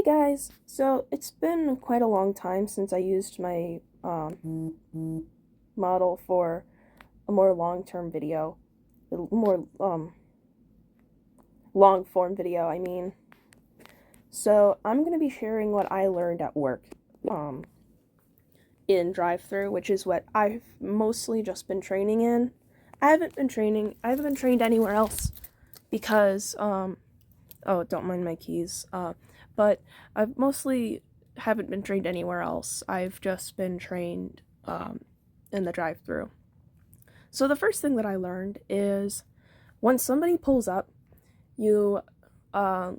Guys, so it's been quite a long time since I used my model for a more long-term video, a more long-form video, I mean. So I'm going to be sharing what I learned at work um, in drive-through, which is what I've mostly just been training in. I haven't been trained anywhere else because oh, don't mind my keys. But I've mostly haven't been trained anywhere else. I've just been trained in the drive-through. So the first thing that I learned is when somebody pulls up, you the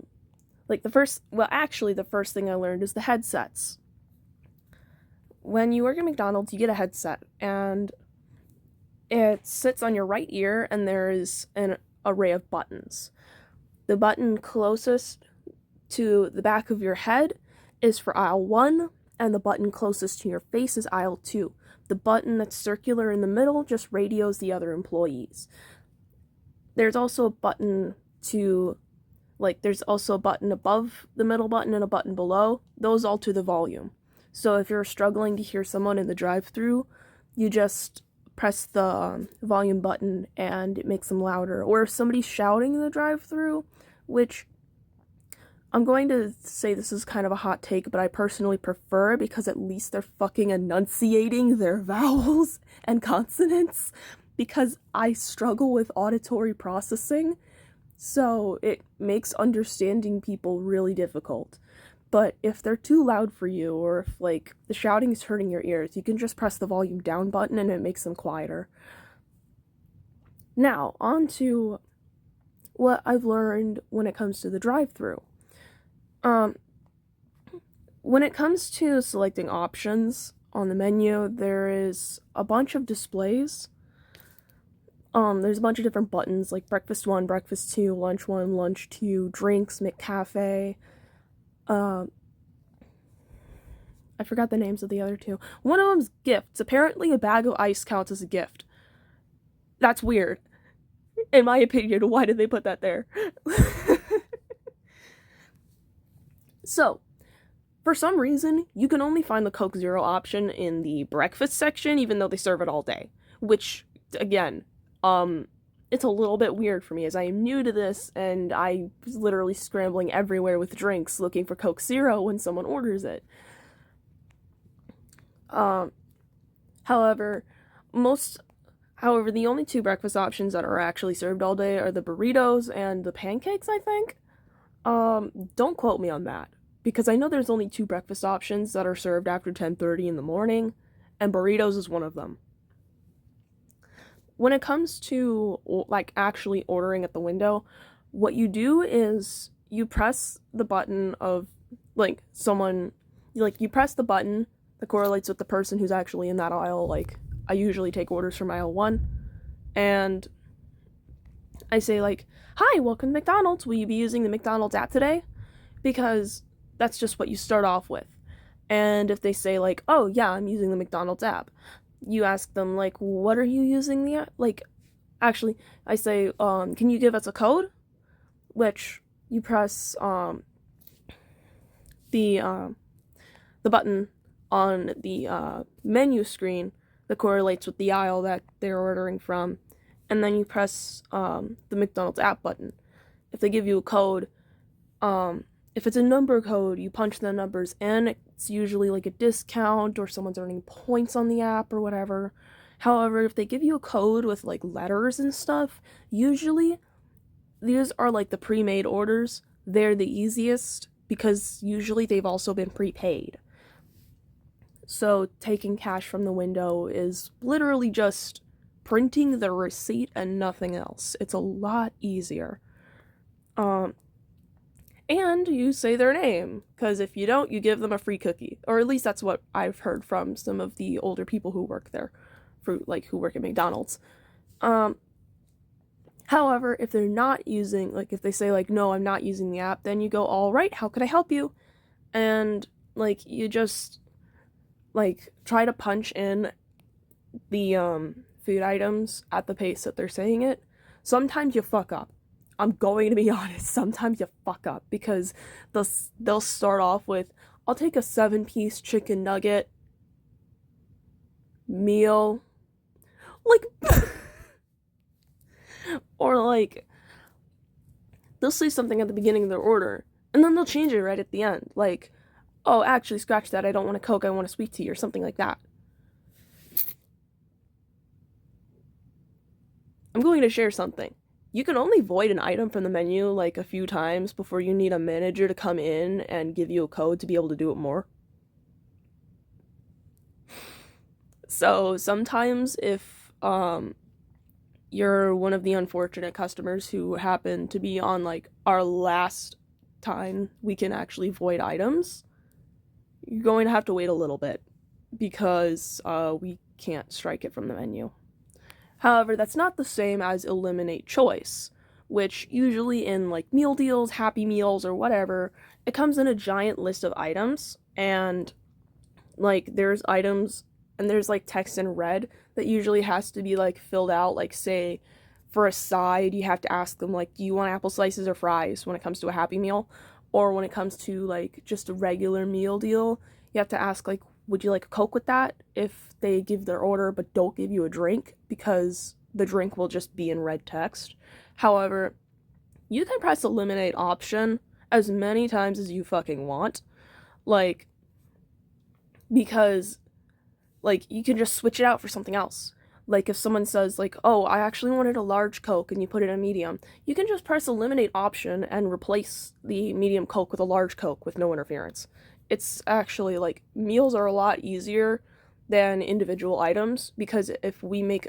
first thing I learned is the headsets. When you work at McDonald's, you get a headset, and it sits on your right ear, and there is an array of buttons. The button closest to the back of your head is for aisle 1, and the button closest to your face is aisle 2. The button that's circular in the middle just radios the other employees. There's also a button above the middle button and a button below. Those alter the volume. So if you're struggling to hear someone in the drive-thru, you just press the volume button and it makes them louder. Or if somebody's shouting in the drive-thru, which I'm going to say this is kind of a hot take, but I personally prefer because at least they're fucking enunciating their vowels and consonants, because I struggle with auditory processing, so it makes understanding people really difficult. But if they're too loud for you, or if, the shouting is hurting your ears, you can just press the volume down button and it makes them quieter. Now, on to what I've learned when it comes to the drive-thru. When it comes to selecting options on the menu, there is a bunch of displays. There's a bunch of different buttons, like breakfast 1, breakfast 2, lunch 1, lunch 2, drinks, McCafe. I forgot the names of the other two. One of them's gifts. Apparently a bag of ice counts as a gift. That's weird. In my opinion, why did they put that there? So, for some reason, you can only find the Coke Zero option in the breakfast section, even though they serve it all day. Which, again, it's a little bit weird for me, as I am new to this, and I was literally scrambling everywhere with drinks looking for Coke Zero when someone orders it. However, the only two breakfast options that are actually served all day are the burritos and the pancakes, I think. Don't quote me on that, because I know there's only two breakfast options that are served after 10:30 in the morning, and burritos is one of them. When it comes to, actually ordering at the window, what you do is you press the button of, you press the button that correlates with the person who's actually in that aisle. I usually take orders from aisle 1, and I say, hi, welcome to McDonald's, will you be using the McDonald's app today? Because that's just what you start off with. And if they say, oh, yeah, I'm using the McDonald's app, you ask them, what are you using the app? Actually, I say, can you give us a code? Which you press, the button on the, menu screen that correlates with the aisle that they're ordering from, and then you press, the McDonald's app button. If they give you a code, if it's a number code, you punch the numbers in. It's usually a discount, or someone's earning points on the app or whatever. However, if they give you a code with letters and stuff, usually these are the pre-made orders. They're the easiest because usually they've also been prepaid. So taking cash from the window is literally just printing the receipt and nothing else. It's a lot easier. And you say their name, because if you don't, you give them a free cookie. Or at least that's what I've heard from some of the older people who work there, who work at McDonald's. However, if they're not using, if they say, no, I'm not using the app, then you go, all right, how could I help you? And, you just, try to punch in the, food items at the pace that they're saying it. Sometimes you fuck up. I'm going to be honest, sometimes you fuck up because they'll start off with, I'll take a 7-piece chicken nugget meal. Like, or like, they'll say something at the beginning of their order, and then they'll change it right at the end. Like, oh, actually, scratch that, I don't want a Coke, I want a sweet tea, or something like that. I'm going to share something. You can only void an item from the menu like a few times before you need a manager to come in and give you a code to be able to do it more. So sometimes if you're one of the unfortunate customers who happen to be on like our last time we can actually void items, you're going to have to wait a little bit because we can't strike it from the menu. However, that's not the same as eliminate choice, which usually in like meal deals, Happy Meals, or whatever, it comes in a giant list of items, and like there's items and there's like text in red that usually has to be like filled out. Like, say for a side, you have to ask them like, do you want apple slices or fries when it comes to a Happy Meal? Or when it comes to like just a regular meal deal, you have to ask like, would you like a Coke with that? If they give their order but don't give you a drink, because the drink will just be in red text. However, you can press eliminate option as many times as you fucking want. Like, because like you can just switch it out for something else. Like if someone says like, oh, I actually wanted a large Coke, and you put it in medium, you can just press eliminate option and replace the medium Coke with a large Coke with no interference. It's actually like, meals are a lot easier than individual items, because if we make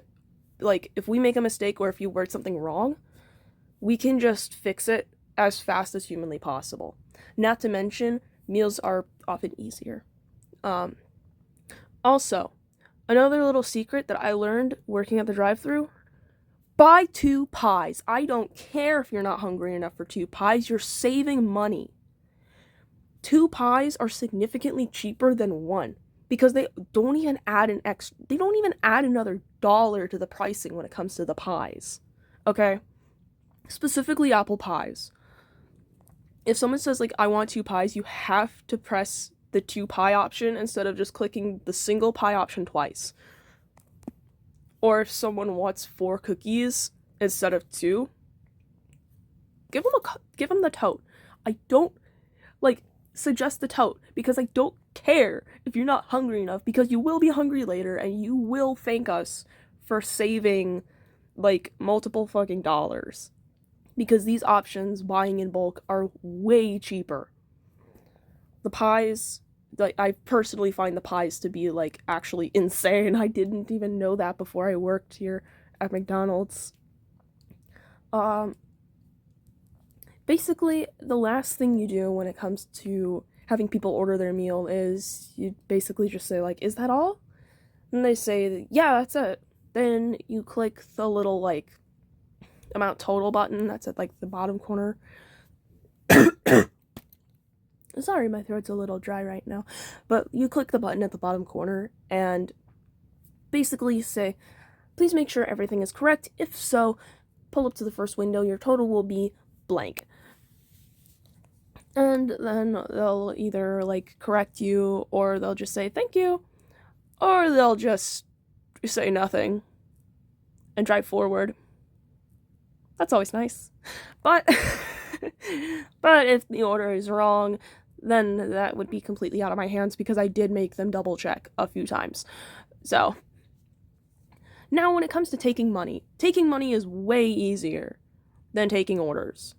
a mistake or if you word something wrong, we can just fix it as fast as humanly possible. Not to mention, meals are often easier. Also, another little secret that I learned working at the drive-thru: buy 2 pies. I don't care if you're not hungry enough for 2 pies, you're saving money. 2 pies are significantly cheaper than 1, because they don't even add another dollar to the pricing when it comes to the pies. Okay? Specifically apple pies. If someone says like, I want 2 pies, you have to press the 2 pie option instead of just clicking the single pie option twice. Or if someone wants 4 cookies instead of 2, give them the tote. I don't suggest the tote, because I don't care if you're not hungry enough, because you will be hungry later and you will thank us for saving like multiple fucking dollars, because these options, buying in bulk, are way cheaper. The pies, like, I personally find the pies to be like actually insane. I didn't even know that before I worked here at McDonald's. Basically, the last thing you do when it comes to having people order their meal is you basically just say like, is that all? And they say, yeah, that's it. Then you click the little like amount total button that's at like the bottom corner. Sorry, my throat's a little dry right now. But you click the button at the bottom corner and basically you say, please make sure everything is correct. If so, pull up to the first window. Your total will be blank. And then they'll either like correct you, or they'll just say thank you, or they'll just say nothing and drive forward. That's always nice. But if the order is wrong, then that would be completely out of my hands, because I did make them double check a few times. So now when it comes to taking money is way easier than taking orders.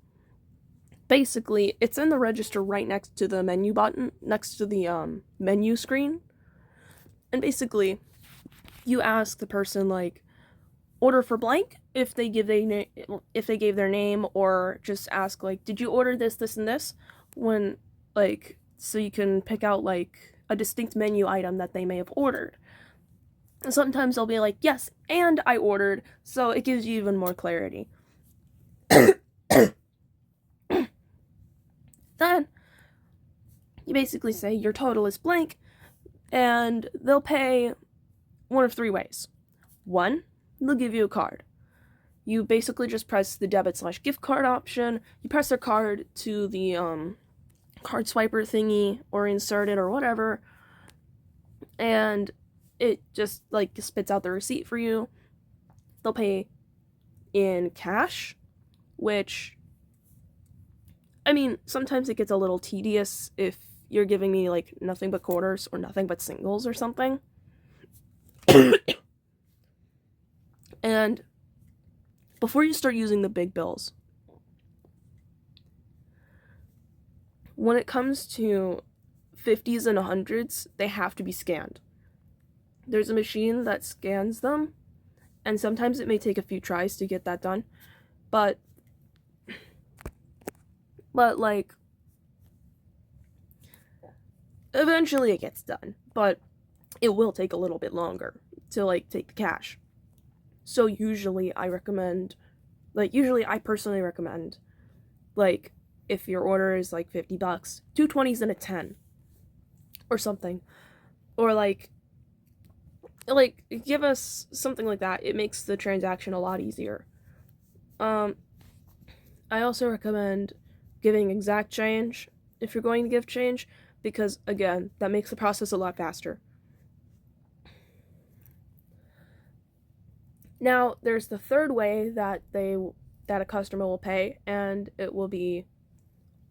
Basically, it's in the register right next to the menu button, next to the menu screen. And basically, you ask the person like, order for blank, if they gave their name, or just ask like, did you order this, this, and this? When like, so you can pick out like a distinct menu item that they may have ordered. And sometimes they'll be like, yes, and I ordered, so it gives you even more clarity. Then you basically say your total is blank, and they'll pay one of 3 ways. 1, they'll give you a card. you basically just press the debit/gift card option. You press their card to the card swiper thingy or insert it or whatever, and it just like spits out the receipt for you. They'll pay in cash, which, I mean, sometimes it gets a little tedious if you're giving me like nothing but quarters or nothing but singles or something. And before you start using the big bills, when it comes to 50s and 100s, they have to be scanned. There's a machine that scans them, and sometimes it may take a few tries to get that done, but like, eventually it gets done, but it will take a little bit longer to like take the cash. So usually I personally recommend, like, if your order is like $50, 2 20s and a 10 or something, or like give us something like that. It makes the transaction a lot easier. I also recommend giving exact change if you're going to give change, because again, that makes the process a lot faster. Now, there's the third way that a customer will pay, and it will be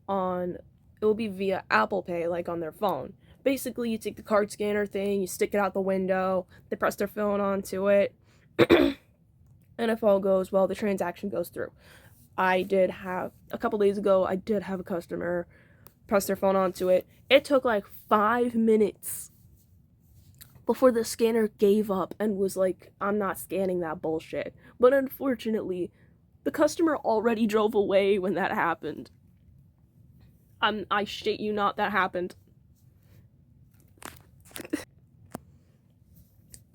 via Apple Pay, like on their phone. Basically, you take the card scanner thing, you stick it out the window, they press their phone onto it, and if all goes well, the transaction goes through. A couple days ago, I did have a customer press their phone onto it. It took like 5 minutes before the scanner gave up and was like, I'm not scanning that bullshit. But unfortunately, the customer already drove away when that happened. I shit you not, that happened.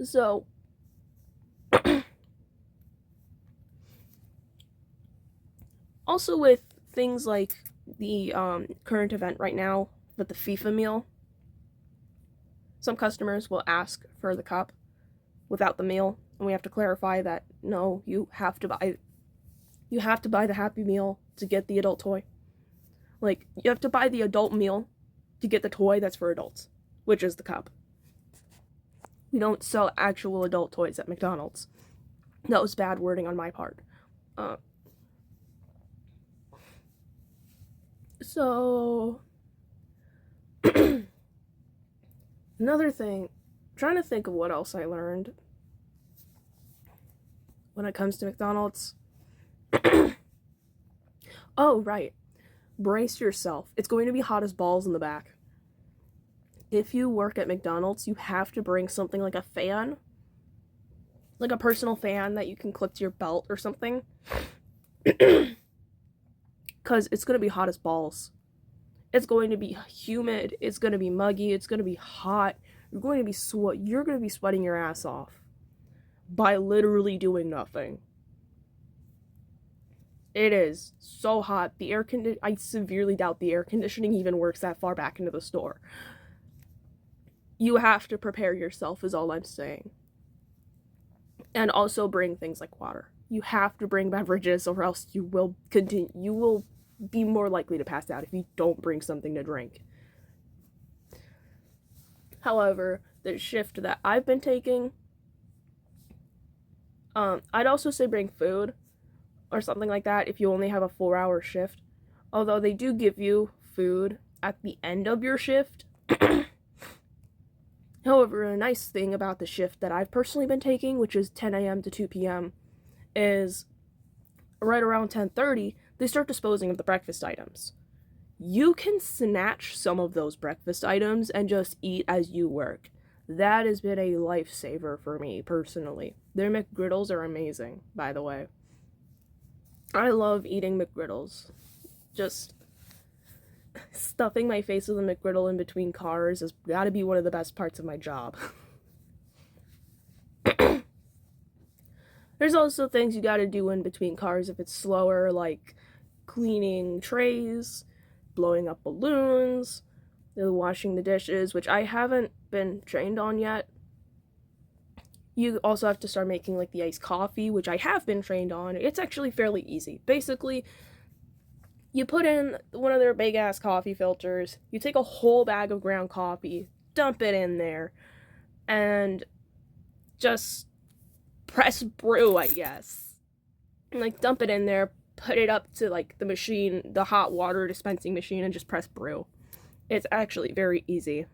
So, also with things like the current event right now with the FIFA meal, some customers will ask for the cup without the meal, and we have to clarify that no, you have to buy the Happy Meal to get the adult toy. Like, you have to buy the adult meal to get the toy that's for adults, which is the cup. We don't sell actual adult toys at McDonald's. That was bad wording on my part. So, another thing, I'm trying to think of what else I learned when it comes to McDonald's. Oh, right. Brace yourself. It's going to be hot as balls in the back. If you work at McDonald's, you have to bring something like a fan, like a personal fan that you can clip to your belt or something, because it's going to be hot as balls. It's going to be humid, it's going to be muggy, it's going to be hot. You're going to be sweating your ass off by literally doing nothing. It is so hot. I severely doubt the air conditioning even works that far back into the store. You have to prepare yourself, is all I'm saying. And also bring things like water. You have to bring beverages, or else you will be more likely to pass out if you don't bring something to drink. However, the shift that I've been taking, I'd also say bring food or something like that if you only have a 4-hour shift. Although they do give you food at the end of your shift. However, a nice thing about the shift that I've personally been taking, which is 10 a.m. to 2 p.m., is right around 10:30, they start disposing of the breakfast items. You can snatch some of those breakfast items and just eat as you work. That has been a lifesaver for me, personally. Their McGriddles are amazing, by the way. I love eating McGriddles. Just stuffing my face with a McGriddle in between cars has got to be one of the best parts of my job. There's also things you got to do in between cars if it's slower, like cleaning trays, blowing up balloons, washing the dishes, which I haven't been trained on yet. You also have to start making like the iced coffee, which I have been trained on. It's actually fairly easy. Basically, you put in one of their big ass coffee filters, you take a whole bag of ground coffee, dump it in there, and just press brew, I guess. And like dump it in there, put it up to like the machine, the hot water dispensing machine, and just press brew. It's actually very easy.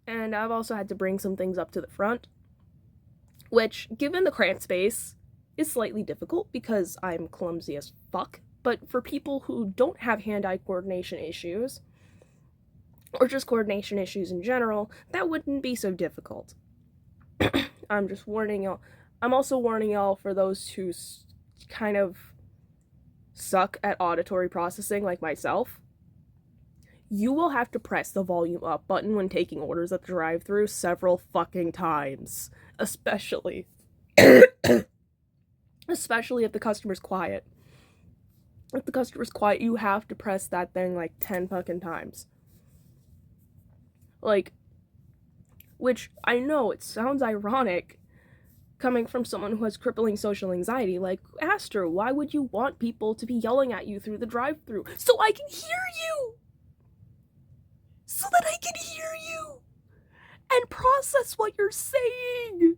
And I've also had to bring some things up to the front, which, given the cramped space, is slightly difficult because I'm clumsy as fuck. But for people who don't have hand-eye coordination issues, or just coordination issues in general, that wouldn't be so difficult. I'm just warning y'all. I'm also warning y'all for those who kind of suck at auditory processing like myself. You will have to press the volume up button when taking orders at the drive-thru several fucking times. Especially if the customer's quiet. If the customer's quiet, you have to press that thing like 10 fucking times. Like, which I know it sounds ironic coming from someone who has crippling social anxiety. Like, Aster, why would you want people to be yelling at you through the drive-thru? So I can hear you! So that I can hear you and process what you're saying.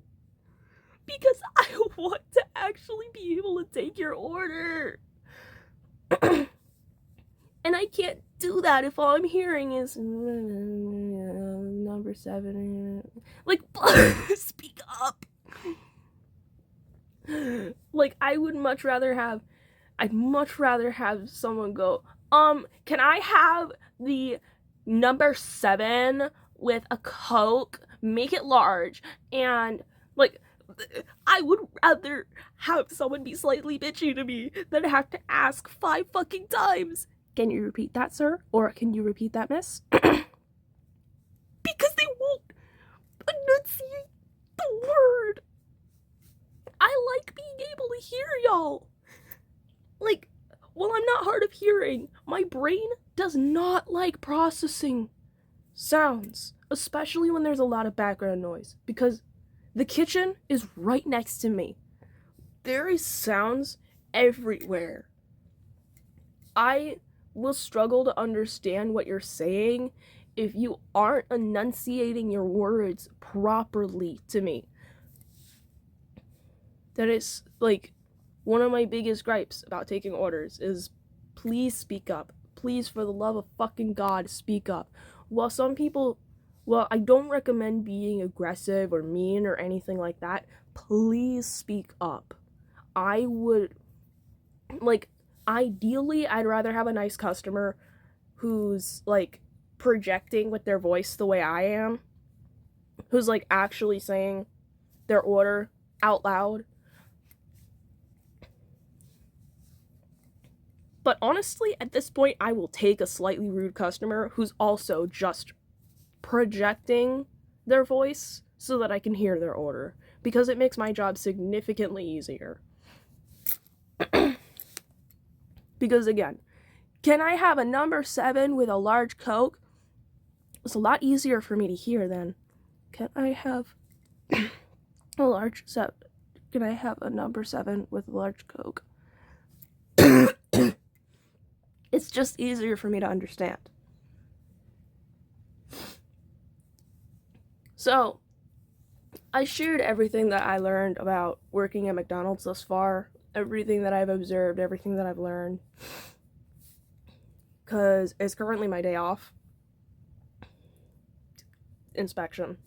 Because I want to actually be able to take your order. And I can't do that if all I'm hearing is number 7. Like, speak up. Like, I'd much rather have someone go, can I have the number 7 with a Coke, make it large, and, like, I would rather have someone be slightly bitchy to me than have to ask 5 fucking times. Can you repeat that, sir? Or can you repeat that, miss? Because they won't enunciate the word. I like being able to hear y'all. Like, while I'm not hard of hearing, my brain does not like processing sounds, especially when there's a lot of background noise, because the kitchen is right next to me. There is sounds everywhere. I will struggle to understand what you're saying if you aren't enunciating your words properly to me. That is, like, one of my biggest gripes about taking orders is, please speak up. Please, for the love of fucking God, speak up. While I don't recommend being aggressive or mean or anything like that, please speak up. I would, like, ideally, I'd rather have a nice customer who's, like, projecting with their voice the way I am, who's, like, actually saying their order out loud. But honestly, at this point, I will take a slightly rude customer who's also just projecting their voice so that I can hear their order, because it makes my job significantly easier. Because again, can I have a number 7 with a large Coke? It's a lot easier for me to hear than, can I have a large 7? Can I have a number 7 with a large Coke? It's just easier for me to understand. So, I shared everything that I learned about working at McDonald's thus far, everything that I've observed, everything that I've learned, because it's currently my day off. Inspection.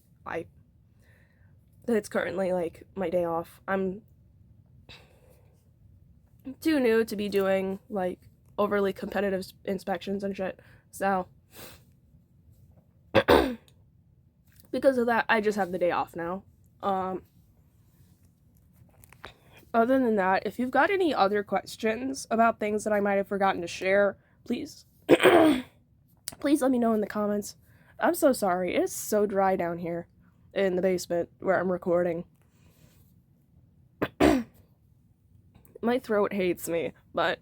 It's currently, like, my day off. I'm too new to be doing, like, overly competitive inspections and shit, so because of that, I just have the day off now. Other than that, if you've got any other questions about things that I might have forgotten to share, please please let me know in the comments. I'm so sorry, it's so dry down here in the basement where I'm recording. My throat hates me, but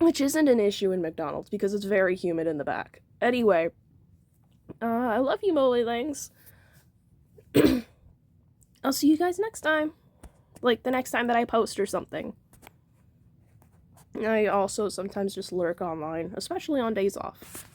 which isn't an issue in McDonald's because it's very humid in the back. Anyway, I love you, Molly-Langs. I'll see you guys next time. Like, the next time that I post or something. I also sometimes just lurk online, especially on days off.